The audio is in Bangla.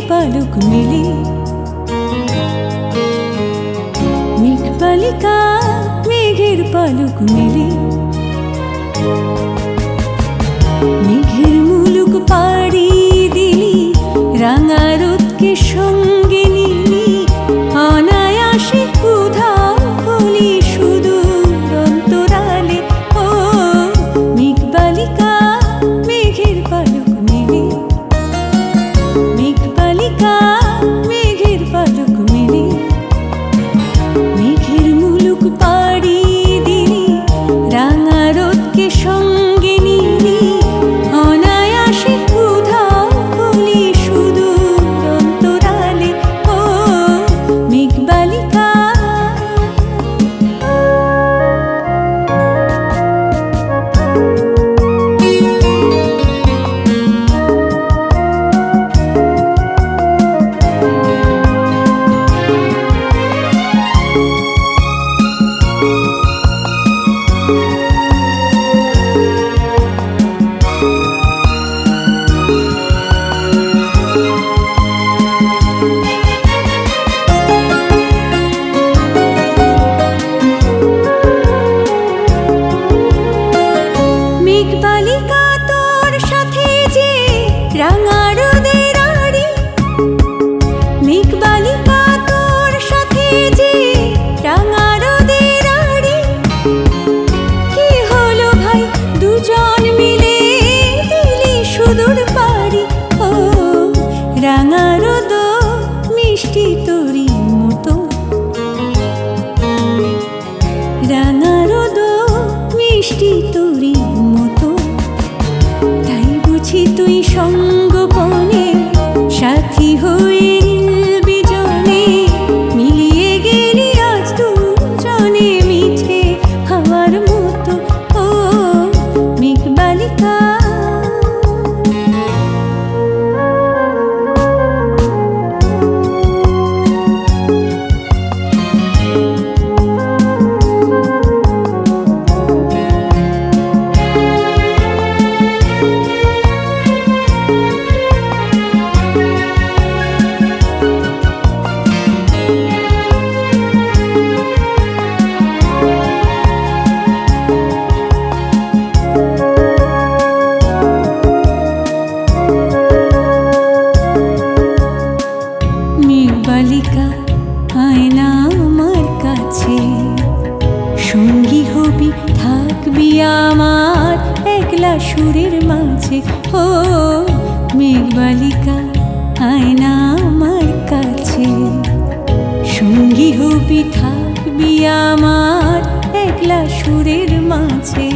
পালক মেলে। মেঘবালিকা মেঘের পালক মেলে, মেঘের মুলুক পাড়ি দিলি, রাঙা রোদকে সঙ্গে নিলি, অনায়াসে উধাও হলি সুদূর অন্তরালে। ও মেঘবালিকা মেঘের পালক মেলে, মেঘবালিকা মেঘের পালক মেলে, মেঘের মুলুক পাড়ি দিলি, রাঙা রোদকে সঙ্গে নিলি, অনায়াসে উধাও হলি সুদূর অন্তরালে। ও মেঘবালিকা। মেঘবালিকা তোর সাথে যে রাঙা রোদের আড়ি, মেঘবালিকা তোর সাথে যে রাঙা রোদের আড়ি, কি হলো ভাই দুজন মিলে দিলি সুদূর পাড়ি। ও রাঙা রোদ মিষ্টি তোরি মতো, রাঙা রোদ মিষ্টি তোরি মতো, তাই বুঝি তুই সঙ্গপনে সাথী হয়ে বিজনে, মিলিয়ে গেলি আজ দুজনে মিঠে হাওয়ার মতো। ও মেঘবালিকা। মেঘবালিকা আয় না আমার কাছে, সঙ্গী হবি থাকবি আমার একলা সুরের মাঝে। ও মেঘবালিকা আয় না আমার কাছে, সঙ্গী হবি থাকবি আমার একলা সুরের মাঝে।